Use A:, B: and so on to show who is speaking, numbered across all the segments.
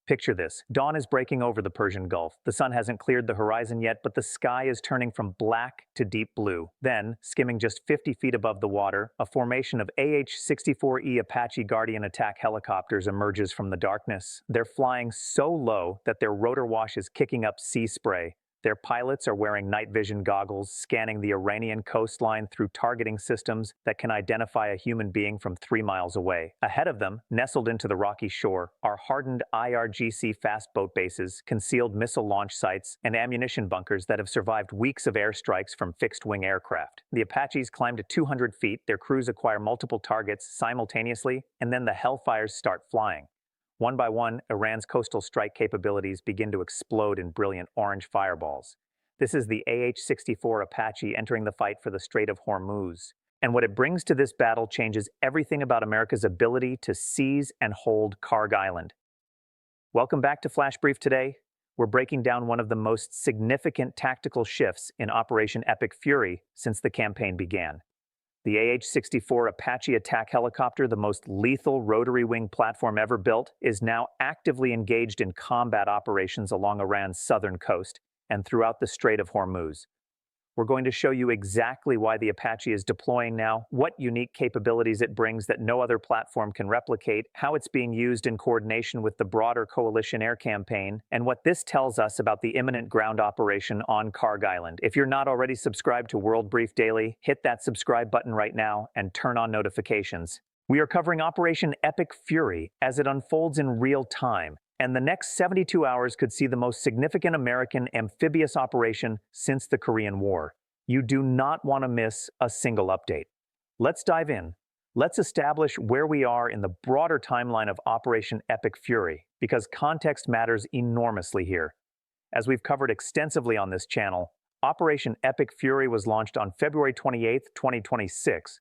A: Picture this. Dawn is breaking over the Persian Gulf. The sun hasn't cleared the horizon yet, but the sky is turning from black to deep blue. Then, skimming just 50 feet above the water, a formation of AH-64E Apache Guardian attack helicopters emerges from the darkness. They're flying so low that their rotor wash is kicking up sea spray. Their pilots are wearing night vision goggles, scanning the Iranian coastline through targeting systems that can identify a human being from 3 miles away. Ahead of them, nestled into the rocky shore, are hardened IRGC fast boat bases, concealed missile launch sites, and ammunition bunkers that have survived weeks of airstrikes from fixed-wing aircraft. The Apaches climb to 200 feet, their crews acquire multiple targets simultaneously, and then the Hellfires start flying. One by one, Iran's coastal strike capabilities begin to explode in brilliant orange fireballs. This is the AH-64 Apache entering the fight for the Strait of Hormuz. And what it brings to this battle changes everything about America's ability to seize and hold Karg Island. Welcome back to Flash Brief today. We're breaking down one of the most significant tactical shifts in Operation Epic Fury since the campaign began. The AH-64 Apache attack helicopter, the most lethal rotary-wing platform ever built, is now actively engaged in combat operations along Iran's southern coast and throughout the Strait of Hormuz. We're going to show you exactly why the Apache is deploying now, what unique capabilities it brings that no other platform can replicate, how it's being used in coordination with the broader coalition air campaign, and what this tells us about the imminent ground operation on Karg Island. If you're not already subscribed to World Brief Daily, hit that subscribe button right now and turn on notifications. We are covering Operation Epic Fury as it unfolds in real time, and the next 72 hours could see the most significant American amphibious operation since the Korean War. You do not want to miss a single update. Let's dive in. Let's establish where we are in the broader timeline of Operation Epic Fury, because context matters enormously here. As we've covered extensively on this channel, Operation Epic Fury was launched on February 28, 2026,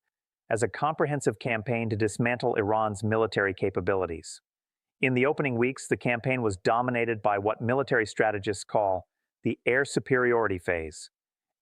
A: as a comprehensive campaign to dismantle Iran's military capabilities. In the opening weeks, the campaign was dominated by what military strategists call the air superiority phase.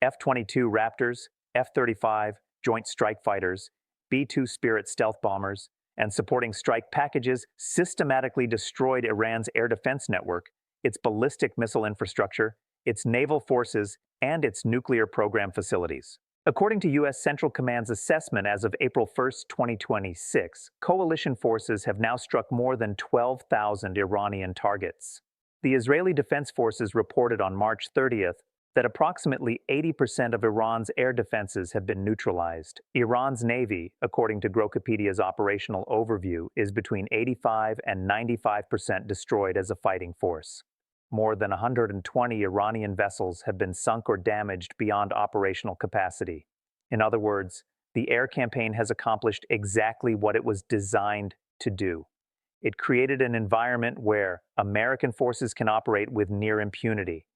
A: F-22 Raptors, F-35 Joint Strike Fighters, B-2 Spirit stealth bombers, and supporting strike packages systematically destroyed Iran's air defense network, its ballistic missile infrastructure, its naval forces, and its nuclear program facilities. According to U.S. Central Command's assessment as of April 1, 2026, coalition forces have now struck more than 12,000 Iranian targets. The Israeli Defense Forces reported on March 30th that approximately 80% of Iran's air defenses have been neutralized. Iran's navy, according to Grokipedia's operational overview, is between 85 and 95% destroyed as a fighting force. More than 120 Iranian vessels have been sunk or damaged beyond operational capacity. In other words, the air campaign has accomplished exactly what it was designed to do. It created an environment where American forces can operate with near impunity.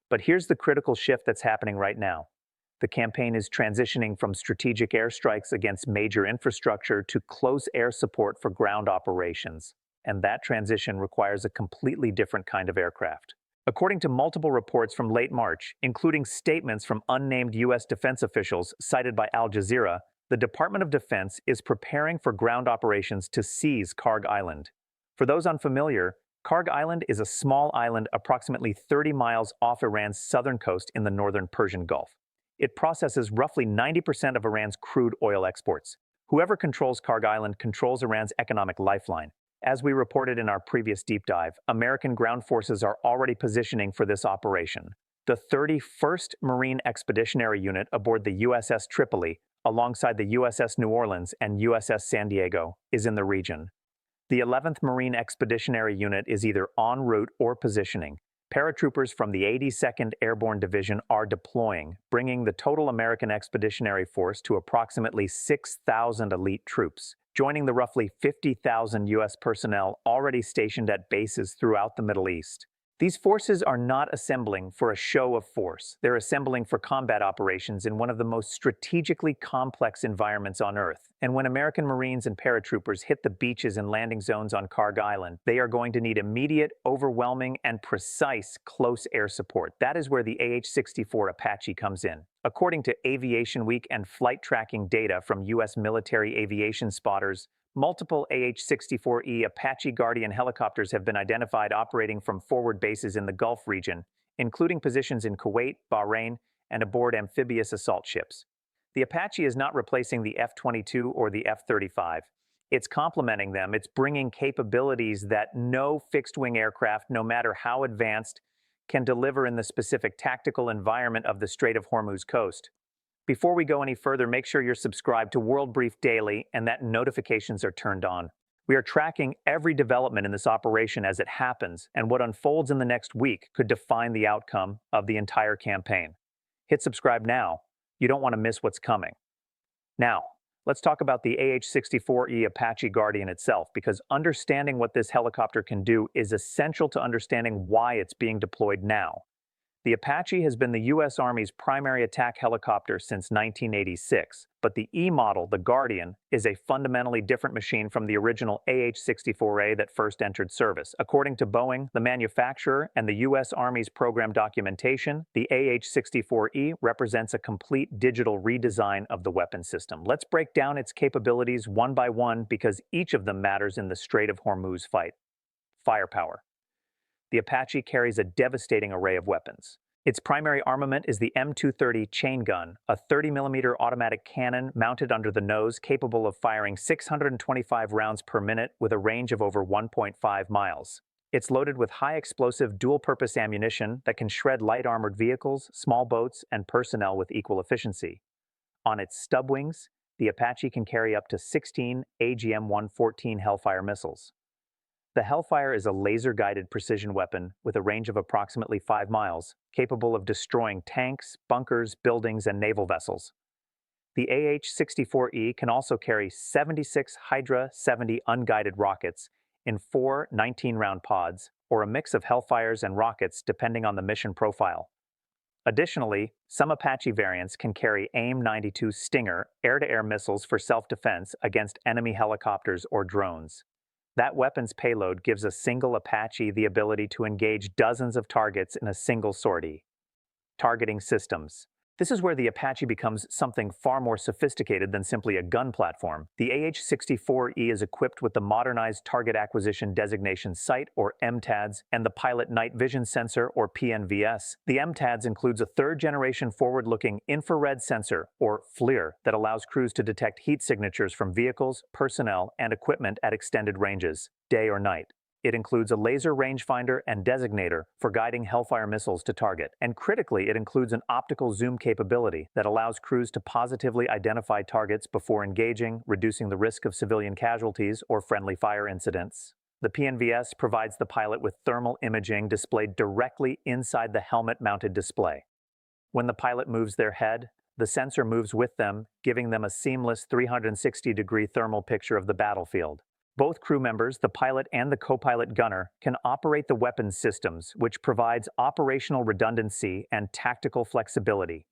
A: But here's the critical shift that's happening right now. The campaign is transitioning from strategic airstrikes against major infrastructure to close air support for ground operations. And that transition requires a completely different kind of aircraft. According to multiple reports from late March, including statements from unnamed U.S. defense officials cited by Al Jazeera, the Department of Defense is preparing for ground operations to seize Karg Island. For those unfamiliar, Karg Island is a small island approximately 30 miles off Iran's southern coast in the northern Persian Gulf. It processes roughly 90% of Iran's crude oil exports. Whoever controls Karg Island controls Iran's economic lifeline. As we reported in our previous deep dive, American ground forces are already positioning for this operation. The 31st Marine Expeditionary Unit aboard the USS Tripoli, alongside the USS New Orleans and USS San Diego, is in the region. The 11th Marine Expeditionary Unit is either en route or positioning. Paratroopers from the 82nd Airborne Division are deploying, bringing the total American Expeditionary Force to approximately 6,000 elite troops, joining the roughly 50,000 U.S. personnel already stationed at bases throughout the Middle East. These forces are not assembling for a show of force. They're assembling for combat operations in one of the most strategically complex environments on Earth. And when American Marines and paratroopers hit the beaches and landing zones on Karg Island, they are going to need immediate, overwhelming, and precise close air support. That is where the AH-64 Apache comes in. According to Aviation Week and flight tracking data from U.S. military aviation spotters, Multiple AH-64E Apache Guardian helicopters have been identified operating from forward bases in the Gulf region, including positions in Kuwait, Bahrain, and aboard amphibious assault ships. The Apache is not replacing the F-22 or the F-35. It's complementing them. It's bringing capabilities that no fixed-wing aircraft, no matter how advanced, can deliver in the specific tactical environment of the Strait of Hormuz coast. Before we go any further, make sure you're subscribed to World Brief Daily and that notifications are turned on. We are tracking every development in this operation as it happens, and what unfolds in the next week could define the outcome of the entire campaign. Hit subscribe now. You don't want to miss what's coming. Now, let's talk about the AH-64E Apache Guardian itself, because understanding what this helicopter can do is essential to understanding why it's being deployed now. The Apache has been the U.S. Army's primary attack helicopter since 1986, but the E model, the Guardian, is a fundamentally different machine from the original AH-64A that first entered service. According to Boeing, the manufacturer, and the U.S. Army's program documentation, the AH-64E represents a complete digital redesign of the weapon system. Let's break down its capabilities one by one because each of them matters in the Strait of Hormuz fight. Firepower. The Apache carries a devastating array of weapons. Its primary armament is the M230 chain gun, a 30mm automatic cannon mounted under the nose capable of firing 625 rounds per minute with a range of over 1.5 miles. It's loaded with high-explosive dual-purpose ammunition that can shred light armored vehicles, small boats, and personnel with equal efficiency. On its stub wings, the Apache can carry up to 16 AGM-114 Hellfire missiles. The Hellfire is a laser-guided precision weapon with a range of approximately 5 miles, capable of destroying tanks, bunkers, buildings, and naval vessels. The AH-64E can also carry 76 Hydra 70 unguided rockets in 4 19-round pods, or a mix of Hellfires and rockets depending on the mission profile. Additionally, some Apache variants can carry AIM-92 Stinger air-to-air missiles for self-defense against enemy helicopters or drones. That weapon's payload gives a single Apache the ability to engage dozens of targets in a single sortie. Targeting systems. This is where the Apache becomes something far more sophisticated than simply a gun platform. The AH-64E is equipped with the modernized Target Acquisition Designation Sight, or MTADS, and the Pilot Night Vision Sensor, or PNVS. The MTADS includes a third-generation forward-looking infrared sensor, or FLIR, that allows crews to detect heat signatures from vehicles, personnel, and equipment at extended ranges, day or night. It includes a laser rangefinder and designator for guiding Hellfire missiles to target. And critically, it includes an optical zoom capability that allows crews to positively identify targets before engaging, reducing the risk of civilian casualties or friendly fire incidents. The PNVS provides the pilot with thermal imaging displayed directly inside the helmet-mounted display. When the pilot moves their head, the sensor moves with them, giving them a seamless 360-degree thermal picture of the battlefield. Both crew members, the pilot and the co-pilot gunner, can operate the weapons systems, which provides operational redundancy and tactical flexibility.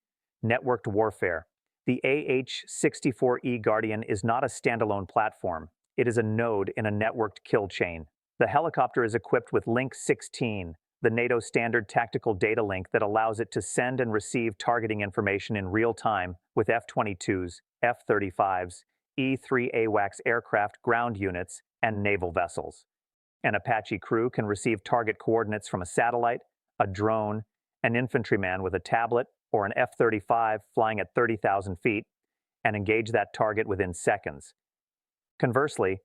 A: Networked warfare. The AH-64E Guardian is not a standalone platform. It is a node in a networked kill chain. The helicopter is equipped with Link 16, the NATO standard tactical data link that allows it to send and receive targeting information in real time with F-22s, F-35s, E-3 AWACS aircraft ground units, and naval vessels. An Apache crew can receive target coordinates from a satellite, a drone, an infantryman with a tablet, or an F-35 flying at 30,000 feet, and engage that target within seconds. Conversely,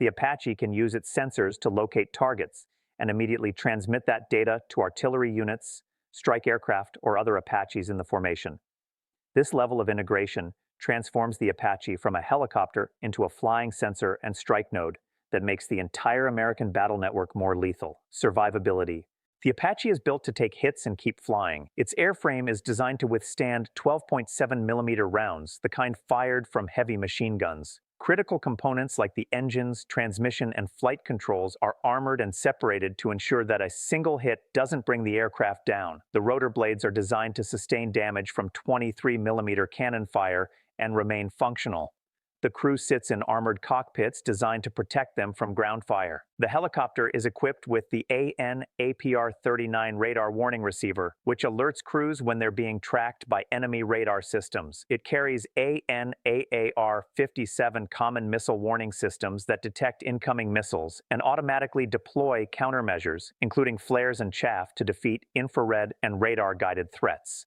A: the Apache can use its sensors to locate targets and immediately transmit that data to artillery units, strike aircraft, or other Apaches in the formation. This level of integration transforms the Apache from a helicopter into a flying sensor and strike node that makes the entire American battle network more lethal. Survivability. The Apache is built to take hits and keep flying. Its airframe is designed to withstand 12.7mm rounds, the kind fired from heavy machine guns. Critical components like the engines, transmission, and flight controls are armored and separated to ensure that a single hit doesn't bring the aircraft down. The rotor blades are designed to sustain damage from 23mm cannon fire and remain functional. The crew sits in armored cockpits designed to protect them from ground fire. The helicopter is equipped with the AN/APR-39 radar warning receiver, which alerts crews when they're being tracked by enemy radar systems. It carries AN/AAR-57 common missile warning systems that detect incoming missiles and automatically deploy countermeasures, including flares and chaff, to defeat infrared and radar-guided threats.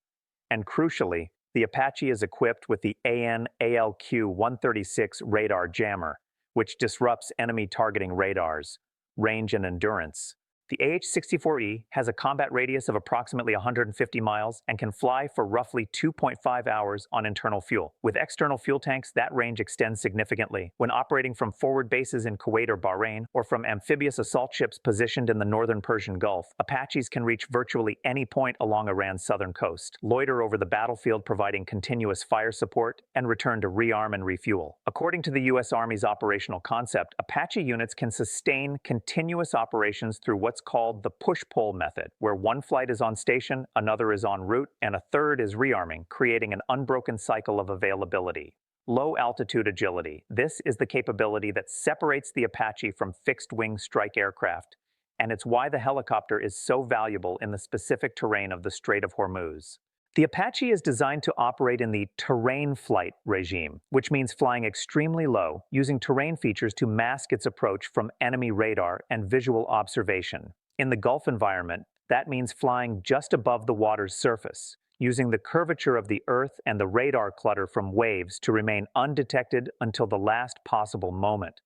A: And crucially, the Apache is equipped with the AN/ALQ-136 radar jammer, which disrupts enemy targeting radars, range, and endurance. The AH-64E has a combat radius of approximately 150 miles and can fly for roughly 2.5 hours on internal fuel. With external fuel tanks, that range extends significantly. When operating from forward bases in Kuwait or Bahrain, or from amphibious assault ships positioned in the northern Persian Gulf, Apaches can reach virtually any point along Iran's southern coast, loiter over the battlefield providing continuous fire support, and return to rearm and refuel. According to the U.S. Army's operational concept, Apache units can sustain continuous operations through what's called the push-pull method, where one flight is on station, another is en route, and a third is rearming, creating an unbroken cycle of availability. Low-altitude agility. This is the capability that separates the Apache from fixed-wing strike aircraft, and it's why the helicopter is so valuable in the specific terrain of the Strait of Hormuz. The Apache is designed to operate in the terrain flight regime, which means flying extremely low, using terrain features to mask its approach from enemy radar and visual observation. In the Gulf environment, that means flying just above the water's surface, using the curvature of the Earth and the radar clutter from waves to remain undetected until the last possible moment.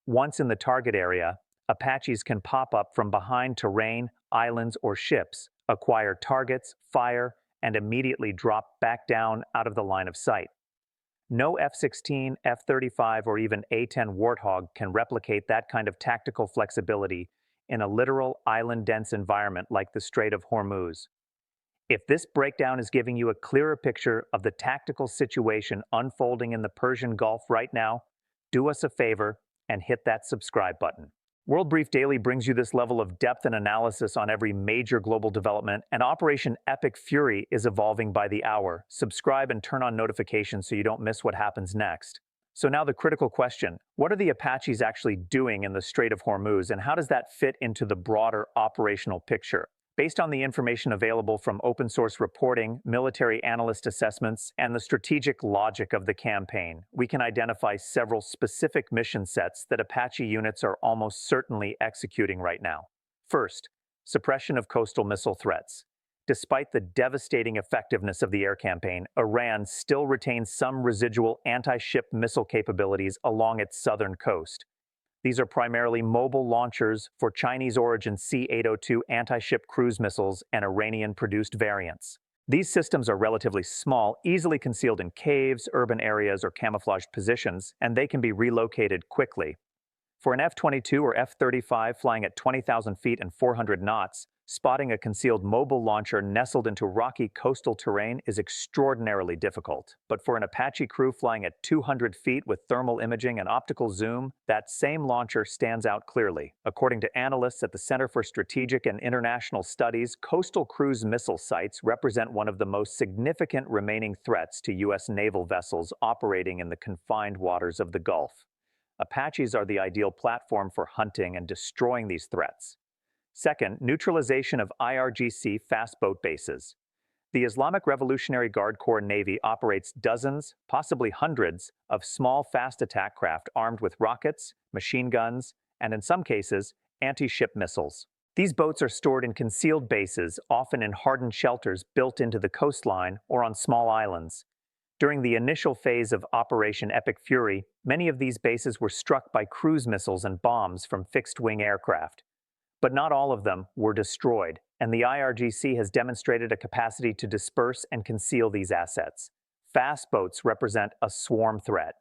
A: Once in the target area, Apaches can pop up from behind terrain, islands, or ships, acquire targets, fire, and immediately drop back down out of the line of sight. No F-16, F-35, or even A-10 Warthog can replicate that kind of tactical flexibility in a literal island-dense environment like the Strait of Hormuz. If this breakdown is giving you a clearer picture of the tactical situation unfolding in the Persian Gulf right now, do us a favor and hit that subscribe button. World Brief Daily brings you this level of depth and analysis on every major global development, and Operation Epic Fury is evolving by the hour. Subscribe and turn on notifications so you don't miss what happens next. So now the critical question: what are the Apaches actually doing in the Strait of Hormuz, and how does that fit into the broader operational picture? Based on the information available from open-source reporting, military analyst assessments, and the strategic logic of the campaign, we can identify several specific mission sets that Apache units are almost certainly executing right now. First, suppression of coastal missile threats. Despite the devastating effectiveness of the air campaign, Iran still retains some residual anti-ship missile capabilities along its southern coast. These are primarily mobile launchers for Chinese-origin C-802 anti-ship cruise missiles and Iranian-produced variants. These systems are relatively small, easily concealed in caves, urban areas, or camouflaged positions, and they can be relocated quickly. For an F-22 or F-35 flying at 20,000 feet and 400 knots, spotting a concealed mobile launcher nestled into rocky coastal terrain is extraordinarily difficult. But for an Apache crew flying at 200 feet with thermal imaging and optical zoom, that same launcher stands out clearly. According to analysts at the Center for Strategic and International Studies, coastal cruise missile sites represent one of the most significant remaining threats to U.S. naval vessels operating in the confined waters of the Gulf. Apaches are the ideal platform for hunting and destroying these threats. Second, neutralization of IRGC fast boat bases. The Islamic Revolutionary Guard Corps Navy operates dozens, possibly hundreds, of small fast attack craft armed with rockets, machine guns, and in some cases, anti-ship missiles. These boats are stored in concealed bases, often in hardened shelters built into the coastline or on small islands. During the initial phase of Operation Epic Fury, many of these bases were struck by cruise missiles and bombs from fixed-wing aircraft. But not all of them were destroyed, and the IRGC has demonstrated a capacity to disperse and conceal these assets. Fast boats represent a swarm threat.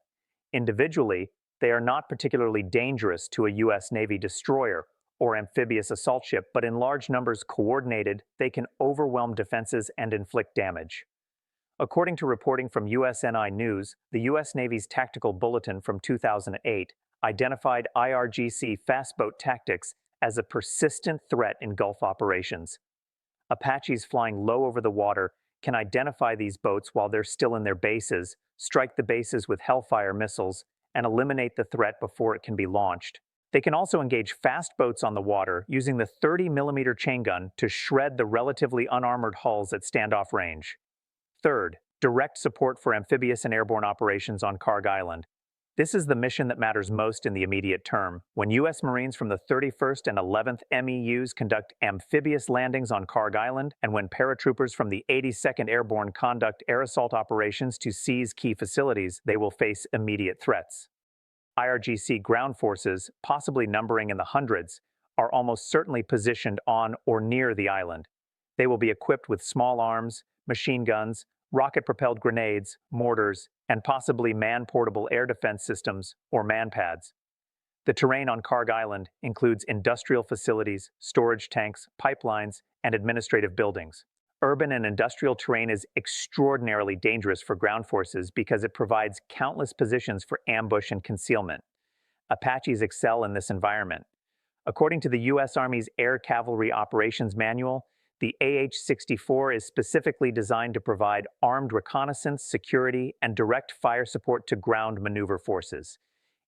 A: Individually, they are not particularly dangerous to a U.S. Navy destroyer or amphibious assault ship, but in large numbers coordinated, they can overwhelm defenses and inflict damage. According to reporting from USNI News, the U.S. Navy's Tactical Bulletin from 2008 identified IRGC fast boat tactics as a persistent threat in Gulf operations. Apaches flying low over the water can identify these boats while they're still in their bases, strike the bases with Hellfire missiles, and eliminate the threat before it can be launched. They can also engage fast boats on the water using the 30mm chain gun to shred the relatively unarmored hulls at standoff range. Third, direct support for amphibious and airborne operations on Karg Island. This is the mission that matters most in the immediate term. When U.S. Marines from the 31st and 11th MEUs conduct amphibious landings on Karg Island, and when paratroopers from the 82nd Airborne conduct air assault operations to seize key facilities, they will face immediate threats. IRGC ground forces, possibly numbering in the hundreds, are almost certainly positioned on or near the island. They will be equipped with small arms, machine guns, rocket-propelled grenades, mortars, and possibly man-portable air defense systems, or manpads. The terrain on Karg Island includes industrial facilities, storage tanks, pipelines, and administrative buildings. Urban and industrial terrain is extraordinarily dangerous for ground forces because it provides countless positions for ambush and concealment. Apaches excel in this environment. According to the U.S. Army's Air Cavalry Operations Manual, the AH-64 is specifically designed to provide armed reconnaissance, security, and direct fire support to ground maneuver forces.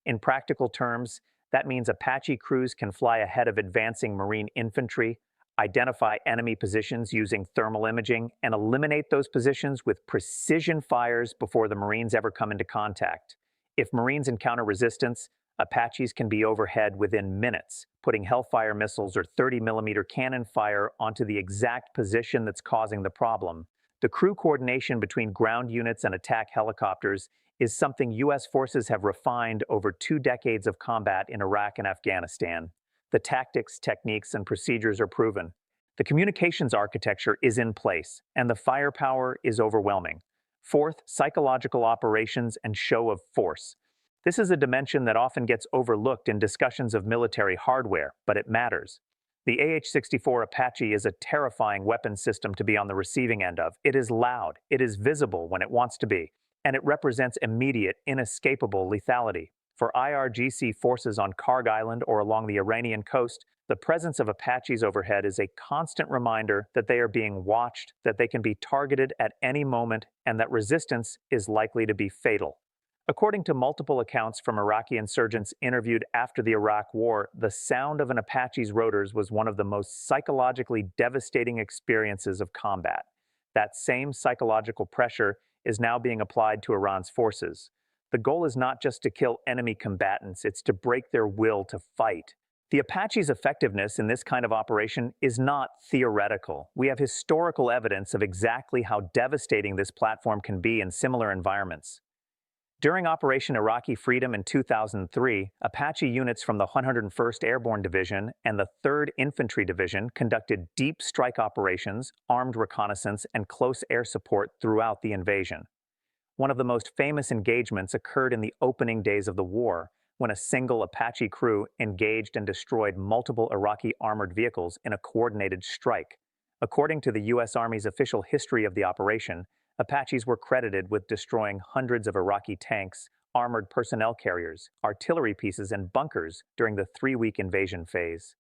A: In practical terms, that means Apache crews can fly ahead of advancing Marine infantry, identify enemy positions using thermal imaging, and eliminate those positions with precision fires before the Marines ever come into contact. If Marines encounter resistance, Apaches can be overhead within minutes, putting Hellfire missiles or 30mm cannon fire onto the exact position that's causing the problem. The crew coordination between ground units and attack helicopters is something U.S. forces have refined over 2 decades of combat in Iraq and Afghanistan. The tactics, techniques, and procedures are proven. The communications architecture is in place, and the firepower is overwhelming. Fourth, psychological operations and show of force. This is a dimension that often gets overlooked in discussions of military hardware, but it matters. The AH-64 Apache is a terrifying weapon system to be on the receiving end of. It is loud, it is visible when it wants to be, and it represents immediate, inescapable lethality. For IRGC forces on Karg Island or along the Iranian coast, the presence of Apaches overhead is a constant reminder that they are being watched, that they can be targeted at any moment, and that resistance is likely to be fatal. According to multiple accounts from Iraqi insurgents interviewed after the Iraq War, the sound of an Apache's rotors was one of the most psychologically devastating experiences of combat. That same psychological pressure is now being applied to Iran's forces. The goal is not just to kill enemy combatants, it's to break their will to fight. The Apache's effectiveness in this kind of operation is not theoretical. We have historical evidence of exactly how devastating this platform can be in similar environments. During Operation Iraqi Freedom in 2003, Apache units from the 101st Airborne Division and the 3rd Infantry Division conducted deep strike operations, armed reconnaissance, and close air support throughout the invasion. One of the most famous engagements occurred in the opening days of the war, when a single Apache crew engaged and destroyed multiple Iraqi armored vehicles in a coordinated strike. According to the U.S. Army's official history of the operation, Apaches were credited with destroying hundreds of Iraqi tanks, armored personnel carriers, artillery pieces, and bunkers during the 3-week invasion phase.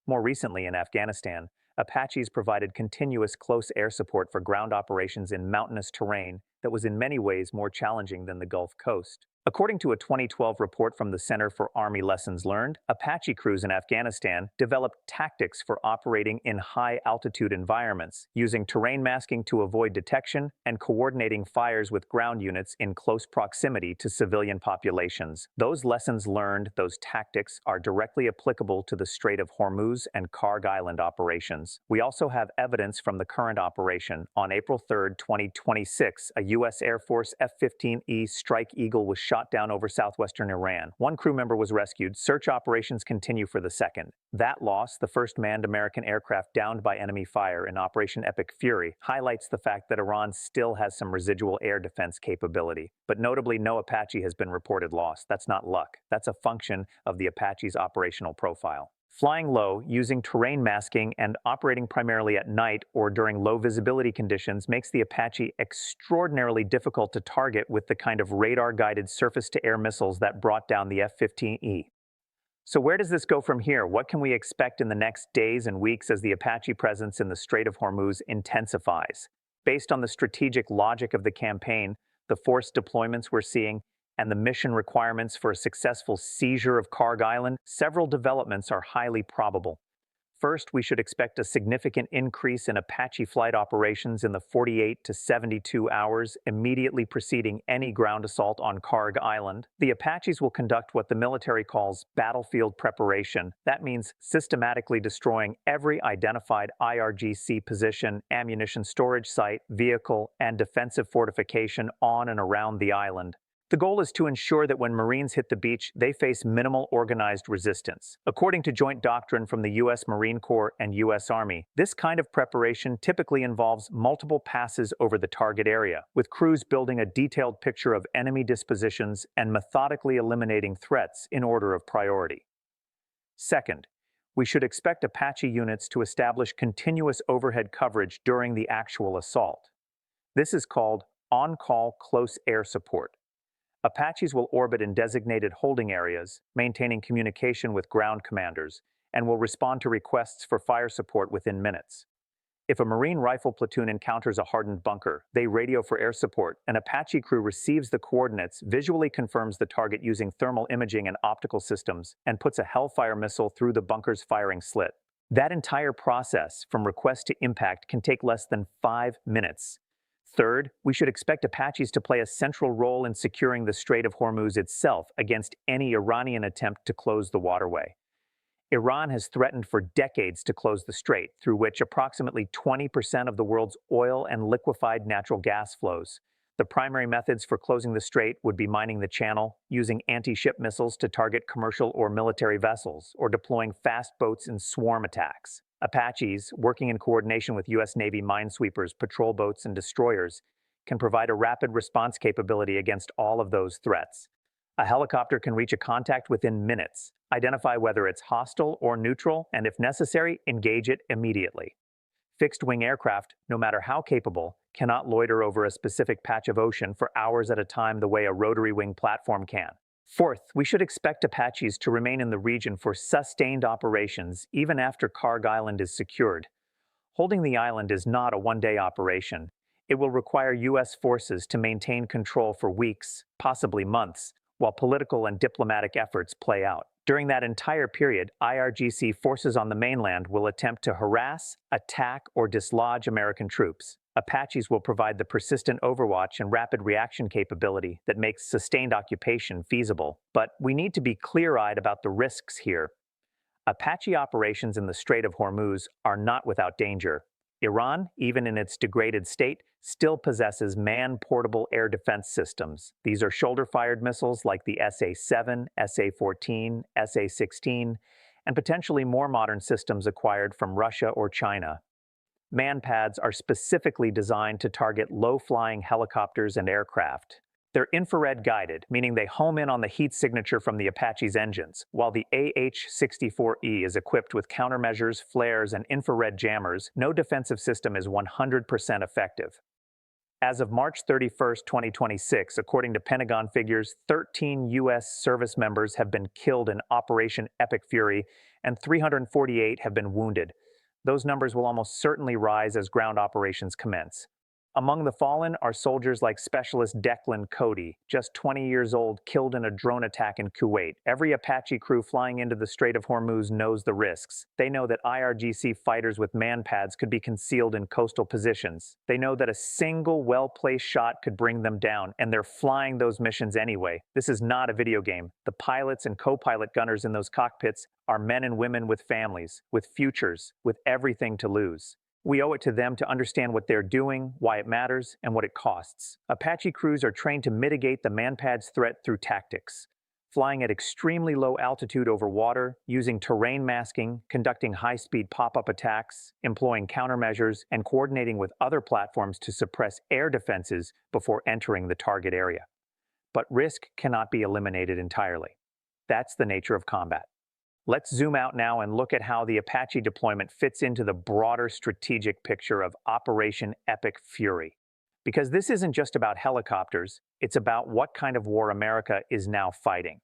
A: More recently in Afghanistan, Apaches provided continuous close air support for ground operations in mountainous terrain that was in many ways more challenging than the Gulf Coast. According to a 2012 report from the Center for Army Lessons Learned, Apache crews in Afghanistan developed tactics for operating in high-altitude environments, using terrain masking to avoid detection and coordinating fires with ground units in close proximity to civilian populations. Those lessons learned, those tactics, are directly applicable to the Strait of Hormuz and Karg Island operations. We also have evidence from the current operation. On April 3, 2026, a U.S. Air Force F-15E Strike Eagle was shot down over southwestern Iran. One crew member was rescued. Search operations continue for the second. That loss, the first manned American aircraft downed by enemy fire in Operation Epic Fury, highlights the fact that Iran still has some residual air defense capability. But notably, no Apache has been reported lost. That's not luck. That's a function of the Apache's operational profile. Flying low, using terrain masking, and operating primarily at night or during low visibility conditions makes the Apache extraordinarily difficult to target with the kind of radar-guided surface-to-air missiles that brought down the F-15E. So where does this go from here? What can we expect in the next days and weeks as the Apache presence in the Strait of Hormuz intensifies? Based on the strategic logic of the campaign, the force deployments we're seeing, and the mission requirements for a successful seizure of Karg Island, several developments are highly probable. First, we should expect a significant increase in Apache flight operations in the 48 to 72 hours immediately preceding any ground assault on Karg Island. The Apaches will conduct what the military calls battlefield preparation. That means systematically destroying every identified IRGC position, ammunition storage site, vehicle, and defensive fortification on and around the island. The goal is to ensure that when Marines hit the beach, they face minimal organized resistance. According to joint doctrine from the U.S. Marine Corps and U.S. Army, this kind of preparation typically involves multiple passes over the target area, with crews building a detailed picture of enemy dispositions and methodically eliminating threats in order of priority. Second, we should expect Apache units to establish continuous overhead coverage during the actual assault. This is called on-call close air support. Apaches will orbit in designated holding areas, maintaining communication with ground commanders, and will respond to requests for fire support within minutes. If a Marine rifle platoon encounters a hardened bunker, they radio for air support. An Apache crew receives the coordinates, visually confirms the target using thermal imaging and optical systems, and puts a Hellfire missile through the bunker's firing slit. That entire process, from request to impact, can take less than 5 minutes. Third, we should expect Apaches to play a central role in securing the Strait of Hormuz itself against any Iranian attempt to close the waterway. Iran has threatened for decades to close the strait, through which approximately 20% of the world's oil and liquefied natural gas flows. The primary methods for closing the strait would be mining the channel, using anti-ship missiles to target commercial or military vessels, or deploying fast boats in swarm attacks. Apaches, working in coordination with U.S. Navy minesweepers, patrol boats, and destroyers, can provide a rapid response capability against all of those threats. A helicopter can reach a contact within minutes, identify whether it's hostile or neutral, and if necessary, engage it immediately. Fixed-wing aircraft, no matter how capable, cannot loiter over a specific patch of ocean for hours at a time the way a rotary-wing platform can. Fourth, we should expect Apaches to remain in the region for sustained operations even after Karg Island is secured. Holding the island is not a one-day operation. It will require U.S. forces to maintain control for weeks, possibly months, while political and diplomatic efforts play out. During that entire period, IRGC forces on the mainland will attempt to harass, attack, or dislodge American troops. Apaches will provide the persistent overwatch and rapid reaction capability that makes sustained occupation feasible. But we need to be clear-eyed about the risks here. Apache operations in the Strait of Hormuz are not without danger. Iran, even in its degraded state, still possesses man-portable air defense systems. These are shoulder-fired missiles like the SA-7, SA-14, SA-16, and potentially more modern systems acquired from Russia or China. Manpads are specifically designed to target low-flying helicopters and aircraft. They're infrared-guided, meaning they home in on the heat signature from the Apache's engines, while the AH-64E is equipped with countermeasures, flares, and infrared jammers. No defensive system is 100% effective. As of March 31, 2026, according to Pentagon figures, 13 U.S. service members have been killed in Operation Epic Fury, and 348 have been wounded. Those numbers will almost certainly rise as ground operations commence. Among the fallen are soldiers like Specialist Declan Cody, just 20 years old, killed in a drone attack in Kuwait. Every Apache crew flying into the Strait of Hormuz knows the risks. They know that IRGC fighters with manpads could be concealed in coastal positions. They know that a single well-placed shot could bring them down, and they're flying those missions anyway. This is not a video game. The pilots and co-pilot gunners in those cockpits are men and women with families, with futures, with everything to lose. We owe it to them to understand what they're doing, why it matters, and what it costs. Apache crews are trained to mitigate the manpad's threat through tactics. Flying at extremely low altitude over water, using terrain masking, conducting high-speed pop-up attacks, employing countermeasures, and coordinating with other platforms to suppress air defenses before entering the target area. But risk cannot be eliminated entirely. That's the nature of combat. Let's zoom out now and look at how the Apache deployment fits into the broader strategic picture of Operation Epic Fury. Because this isn't just about helicopters, it's about what kind of war America is now fighting.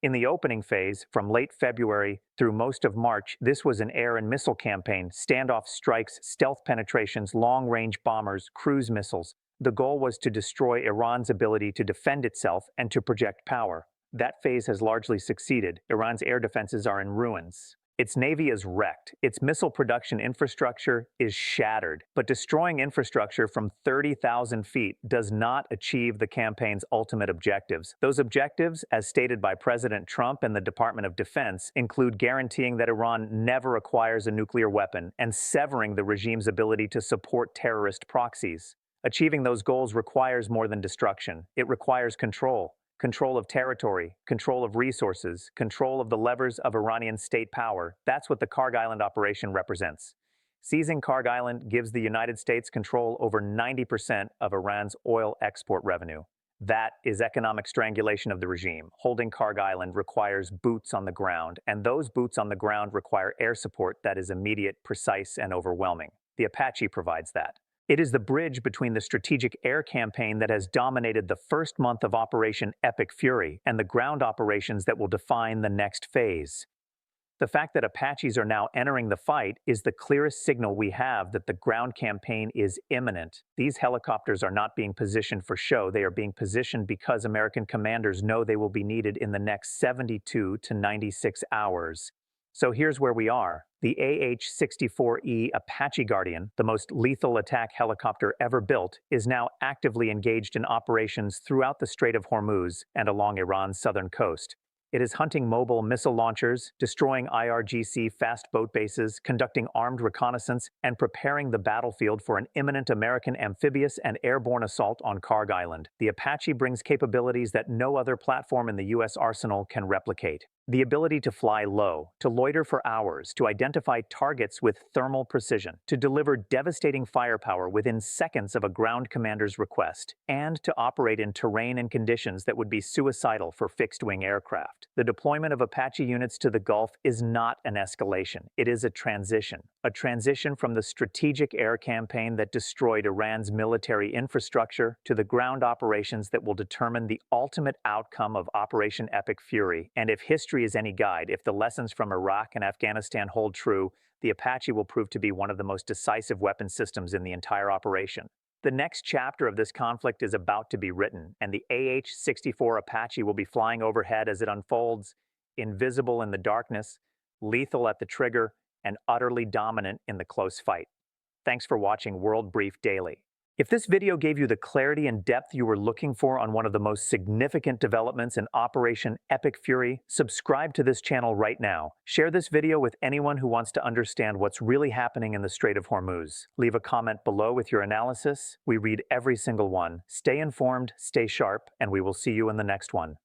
A: In the opening phase, from late February through most of March, this was an air and missile campaign: standoff strikes, stealth penetrations, long-range bombers, cruise missiles. The goal was to destroy Iran's ability to defend itself and to project power. That phase has largely succeeded. Iran's air defenses are in ruins. Its navy is wrecked. Its missile production infrastructure is shattered. But destroying infrastructure from 30,000 feet does not achieve the campaign's ultimate objectives. Those objectives, as stated by President Trump and the Department of Defense, include guaranteeing that Iran never acquires a nuclear weapon and severing the regime's ability to support terrorist proxies. Achieving those goals requires more than destruction. It requires control. Control of territory, control of resources, control of the levers of Iranian state power. That's what the Karg Island operation represents. Seizing Karg Island gives the United States control over 90% of Iran's oil export revenue. That is economic strangulation of the regime. Holding Karg Island requires boots on the ground, and those boots on the ground require air support that is immediate, precise, and overwhelming. The Apache provides that. It is the bridge between the strategic air campaign that has dominated the first month of Operation Epic Fury and the ground operations that will define the next phase. The fact that Apaches are now entering the fight is the clearest signal we have that the ground campaign is imminent. These helicopters are not being positioned for show. They are being positioned because American commanders know they will be needed in the next 72 to 96 hours. So here's where we are. The AH-64E Apache Guardian, the most lethal attack helicopter ever built, is now actively engaged in operations throughout the Strait of Hormuz and along Iran's southern coast. It is hunting mobile missile launchers, destroying IRGC fast boat bases, conducting armed reconnaissance, and preparing the battlefield for an imminent American amphibious and airborne assault on Karg Island. The Apache brings capabilities that no other platform in the U.S. arsenal can replicate. The ability to fly low, to loiter for hours, to identify targets with thermal precision, to deliver devastating firepower within seconds of a ground commander's request, and to operate in terrain and conditions that would be suicidal for fixed-wing aircraft. The deployment of Apache units to the Gulf is not an escalation. It is a transition from the strategic air campaign that destroyed Iran's military infrastructure to the ground operations that will determine the ultimate outcome of Operation Epic Fury. And if history is any guide, if the lessons from Iraq and Afghanistan hold true, the Apache will prove to be one of the most decisive weapon systems in the entire operation. The next chapter of this conflict is about to be written, and the AH-64 Apache will be flying overhead as it unfolds, invisible in the darkness, lethal at the trigger, and utterly dominant in the close fight. Thanks for watching World Brief Daily. If this video gave you the clarity and depth you were looking for on one of the most significant developments in Operation Epic Fury, subscribe to this channel right now. Share this video with anyone who wants to understand what's really happening in the Strait of Hormuz. Leave a comment below with your analysis. We read every single one. Stay informed, stay sharp, and we will see you in the next one.